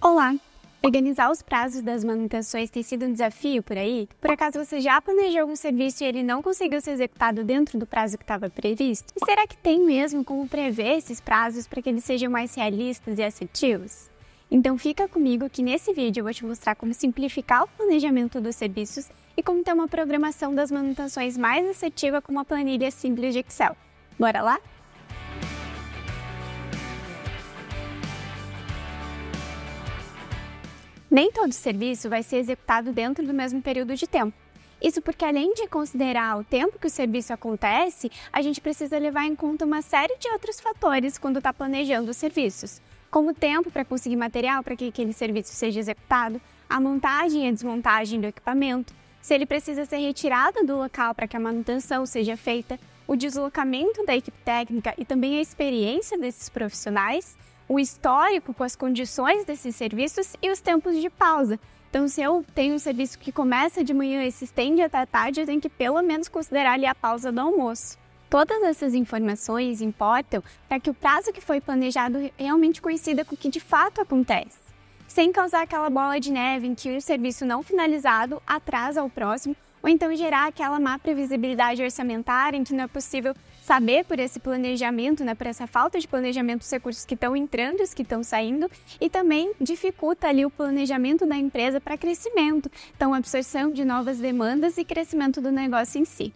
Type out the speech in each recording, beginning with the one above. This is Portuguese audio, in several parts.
Olá! Organizar os prazos das manutenções tem sido um desafio por aí? Por acaso você já planejou algum serviço e ele não conseguiu ser executado dentro do prazo que estava previsto? E será que tem mesmo como prever esses prazos para que eles sejam mais realistas e assertivos? Então fica comigo que nesse vídeo eu vou te mostrar como simplificar o planejamento dos serviços e como ter uma programação das manutenções mais assertiva com uma planilha simples de Excel. Bora lá? Nem todo serviço vai ser executado dentro do mesmo período de tempo. Isso porque, além de considerar o tempo que o serviço acontece, a gente precisa levar em conta uma série de outros fatores quando está planejando os serviços, como o tempo para conseguir material para que aquele serviço seja executado, a montagem e a desmontagem do equipamento, se ele precisa ser retirado do local para que a manutenção seja feita, o deslocamento da equipe técnica e também a experiência desses profissionais, o histórico com as condições desses serviços e os tempos de pausa. Então, se eu tenho um serviço que começa de manhã e se estende até a tarde, eu tenho que pelo menos considerar ali a pausa do almoço. Todas essas informações importam para que o prazo que foi planejado realmente coincida com o que de fato acontece, sem causar aquela bola de neve em que o serviço não finalizado atrasa o próximo, ou então gerar aquela má previsibilidade orçamentária em que não é possível saber por esse planejamento, por essa falta de planejamento, os recursos que estão entrando e os que estão saindo, e também dificulta ali o planejamento da empresa para crescimento, então absorção de novas demandas e crescimento do negócio em si.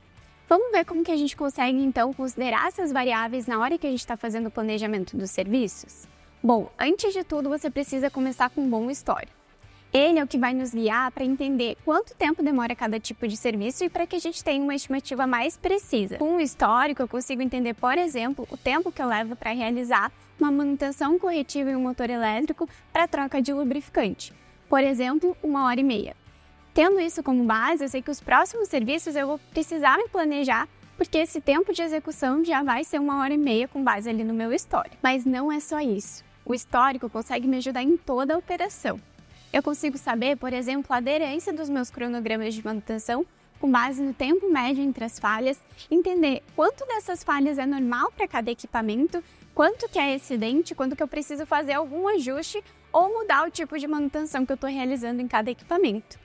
Vamos ver como que a gente consegue então considerar essas variáveis na hora que a gente está fazendo o planejamento dos serviços? Bom, antes de tudo você precisa começar com um bom histórico. Ele é o que vai nos guiar para entender quanto tempo demora cada tipo de serviço e para que a gente tenha uma estimativa mais precisa. Com o histórico, eu consigo entender, por exemplo, o tempo que eu levo para realizar uma manutenção corretiva em um motor elétrico para troca de lubrificante. Por exemplo, 1h30. Tendo isso como base, eu sei que os próximos serviços eu vou precisar me planejar, porque esse tempo de execução já vai ser 1h30 com base ali no meu histórico. Mas não é só isso. O histórico consegue me ajudar em toda a operação. Eu consigo saber, por exemplo, a aderência dos meus cronogramas de manutenção com base no tempo médio entre as falhas, entender quanto dessas falhas é normal para cada equipamento, quanto que é excedente, quanto que eu preciso fazer algum ajuste ou mudar o tipo de manutenção que eu estou realizando em cada equipamento.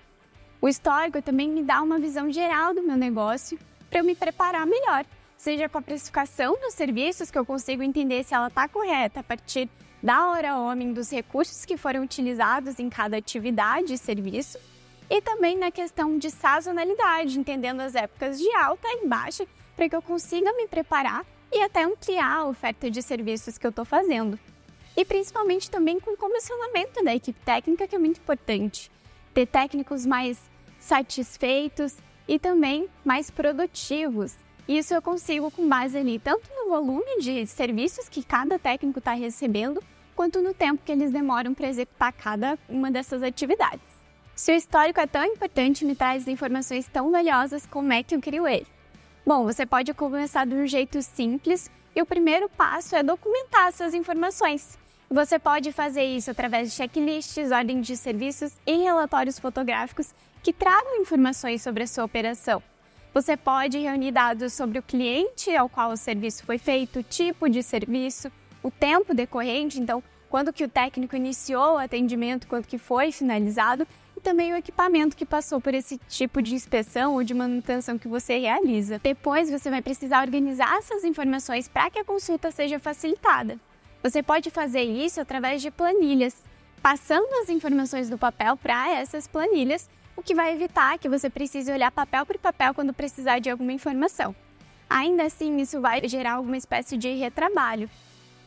O histórico também me dá uma visão geral do meu negócio para eu me preparar melhor, seja com a precificação dos serviços, que eu consigo entender se ela está correta a partir da hora homem, dos recursos que foram utilizados em cada atividade e serviço, e também na questão de sazonalidade, entendendo as épocas de alta e baixa, para que eu consiga me preparar e até ampliar a oferta de serviços que eu estou fazendo. E principalmente também com o comissionamento da equipe técnica, que é muito importante. Ter técnicos mais satisfeitos e também mais produtivos. Isso eu consigo com base ali tanto no volume de serviços que cada técnico está recebendo, quanto no tempo que eles demoram para executar cada uma dessas atividades. Se o histórico é tão importante e me traz informações tão valiosas, como é que eu crio ele? Bom, você pode começar de um jeito simples e o primeiro passo é documentar essas informações. Você pode fazer isso através de checklists, ordens de serviços e relatórios fotográficos que tragam informações sobre a sua operação. Você pode reunir dados sobre o cliente ao qual o serviço foi feito, o tipo de serviço, o tempo decorrente, então quando que o técnico iniciou o atendimento, quando que foi finalizado, e também o equipamento que passou por esse tipo de inspeção ou de manutenção que você realiza. Depois você vai precisar organizar essas informações para que a consulta seja facilitada. Você pode fazer isso através de planilhas, passando as informações do papel para essas planilhas, o que vai evitar que você precise olhar papel por papel quando precisar de alguma informação. Ainda assim, isso vai gerar alguma espécie de retrabalho.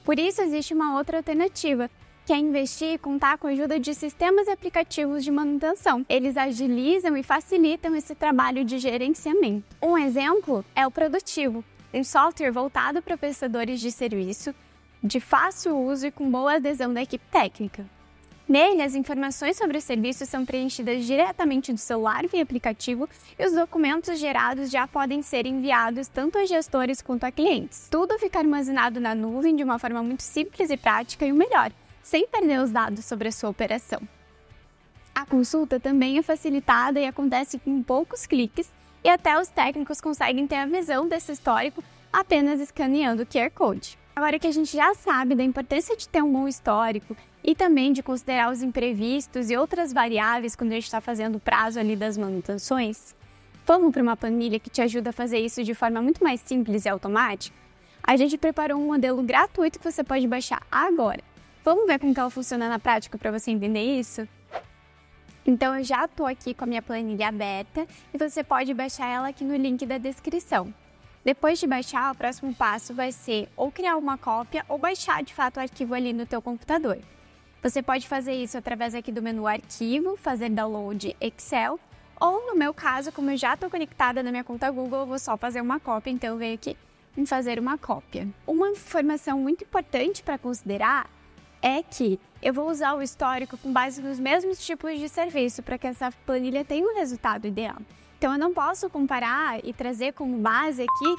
Por isso, existe uma outra alternativa, que é investir e contar com a ajuda de sistemas e aplicativos de manutenção. Eles agilizam e facilitam esse trabalho de gerenciamento. Um exemplo é o Produtivo, um software voltado para prestadores de serviço, de fácil uso e com boa adesão da equipe técnica. Nele, as informações sobre o serviço são preenchidas diretamente do celular via aplicativo e os documentos gerados já podem ser enviados tanto a gestores quanto a clientes. Tudo fica armazenado na nuvem de uma forma muito simples e prática e o melhor, sem perder os dados sobre a sua operação. A consulta também é facilitada e acontece com poucos cliques e até os técnicos conseguem ter a visão desse histórico apenas escaneando o QR Code. Agora que a gente já sabe da importância de ter um bom histórico e também de considerar os imprevistos e outras variáveis quando a gente está fazendo o prazo ali das manutenções? Vamos para uma planilha que te ajuda a fazer isso de forma muito mais simples e automática? A gente preparou um modelo gratuito que você pode baixar agora. Vamos ver como que ela funciona na prática para você entender isso? Então eu já estou aqui com a minha planilha aberta e você pode baixar ela aqui no link da descrição. Depois de baixar, o próximo passo vai ser ou criar uma cópia ou baixar de fato o arquivo ali no teu computador. Você pode fazer isso através aqui do menu Arquivo, fazer download Excel, ou no meu caso, como eu já estou conectada na minha conta Google, eu vou só fazer uma cópia, então eu venho aqui em fazer uma cópia. Uma informação muito importante para considerar é que eu vou usar o histórico com base nos mesmos tipos de serviço para que essa planilha tenha um resultado ideal. Então eu não posso comparar e trazer como base aqui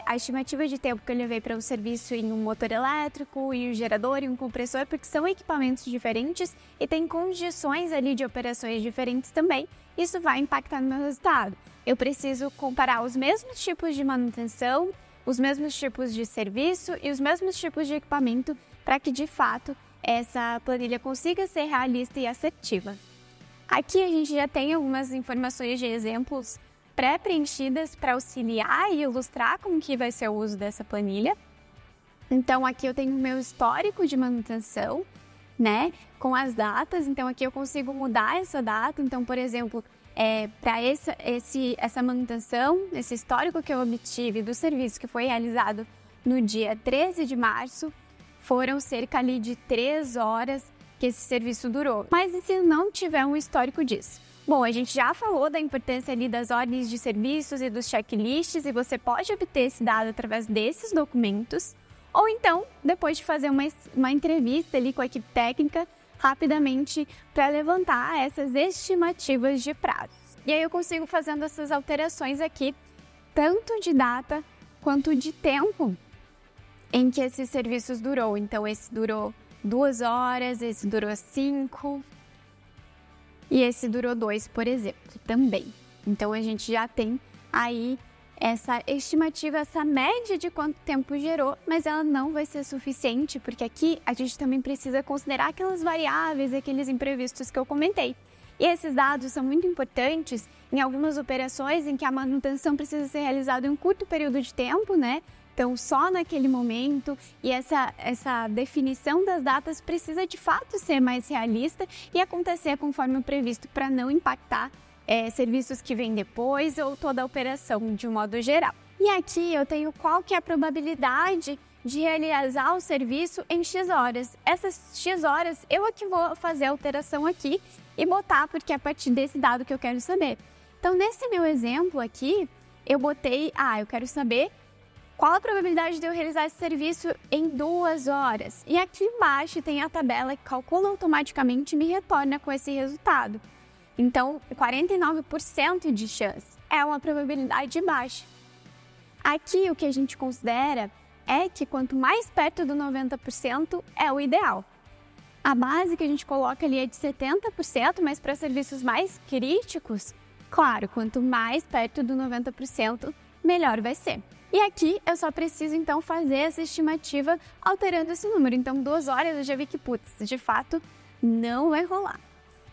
a estimativa de tempo que eu levei para um serviço em um motor elétrico, e um gerador e um compressor, porque são equipamentos diferentes e tem condições ali de operações diferentes também. Isso vai impactar no meu resultado. Eu preciso comparar os mesmos tipos de manutenção, os mesmos tipos de serviço e os mesmos tipos de equipamento para que, de fato, essa planilha consiga ser realista e assertiva. Aqui a gente já tem algumas informações de exemplos pré-preenchidas para auxiliar e ilustrar como que vai ser o uso dessa planilha. Então aqui eu tenho o meu histórico de manutenção, né, com as datas. Então aqui eu consigo mudar essa data. Então, por exemplo, para essa manutenção, esse histórico que eu obtive do serviço que foi realizado no dia 13 de março, foram cerca ali de 3 horas que esse serviço durou. Mas e se não tiver um histórico disso? Bom, a gente já falou da importância ali das ordens de serviços e dos checklists, e você pode obter esse dado através desses documentos, ou então, depois de fazer uma entrevista ali com a equipe técnica, rapidamente para levantar essas estimativas de prazos. E aí eu consigo fazendo essas alterações aqui, tanto de data quanto de tempo em que esses serviços durou. Então esse durou 2 horas, esse durou 5 e esse durou 2, por exemplo, também. Então a gente já tem aí essa estimativa, essa média de quanto tempo gerou, mas ela não vai ser suficiente, porque aqui a gente também precisa considerar aquelas variáveis, aqueles imprevistos que eu comentei. E esses dados são muito importantes em algumas operações em que a manutenção precisa ser realizada em um curto período de tempo, né? Então, só naquele momento, e essa definição das datas precisa de fato ser mais realista e acontecer conforme o previsto para não impactar serviços que vêm depois ou toda a operação de um modo geral. E aqui eu tenho qual que é a probabilidade de realizar o serviço em X horas. Essas X horas eu é que vou fazer a alteração aqui e botar, porque é a partir desse dado que eu quero saber. Então, nesse meu exemplo aqui, eu botei, eu quero saber qual a probabilidade de eu realizar esse serviço em 2 horas. E aqui embaixo tem a tabela que calcula automaticamente e me retorna com esse resultado. Então, 49% de chance é uma probabilidade baixa. Aqui o que a gente considera é que quanto mais perto do 90% é o ideal. A base que a gente coloca ali é de 70%, mas para serviços mais críticos, claro, quanto mais perto do 90%, melhor vai ser. E aqui eu só preciso então fazer essa estimativa alterando esse número. Então 2 horas eu já vi que, putz, de fato não vai rolar.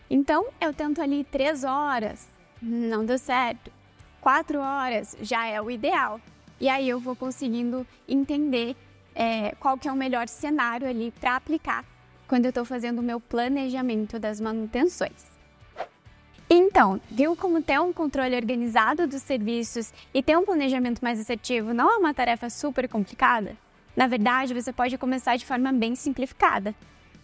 Então eu tento ali 3 horas, não deu certo. 4 horas já é o ideal. E aí eu vou conseguindo entender qual que é o melhor cenário ali para aplicar quando eu estou fazendo o meu planejamento das manutenções. Então, viu como ter um controle organizado dos serviços e ter um planejamento mais assertivo não é uma tarefa super complicada? Na verdade, você pode começar de forma bem simplificada.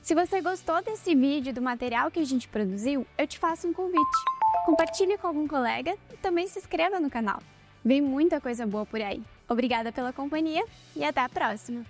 Se você gostou desse vídeo, do material que a gente produziu, eu te faço um convite. Compartilhe com algum colega e também se inscreva no canal. Vem muita coisa boa por aí. Obrigada pela companhia e até a próxima!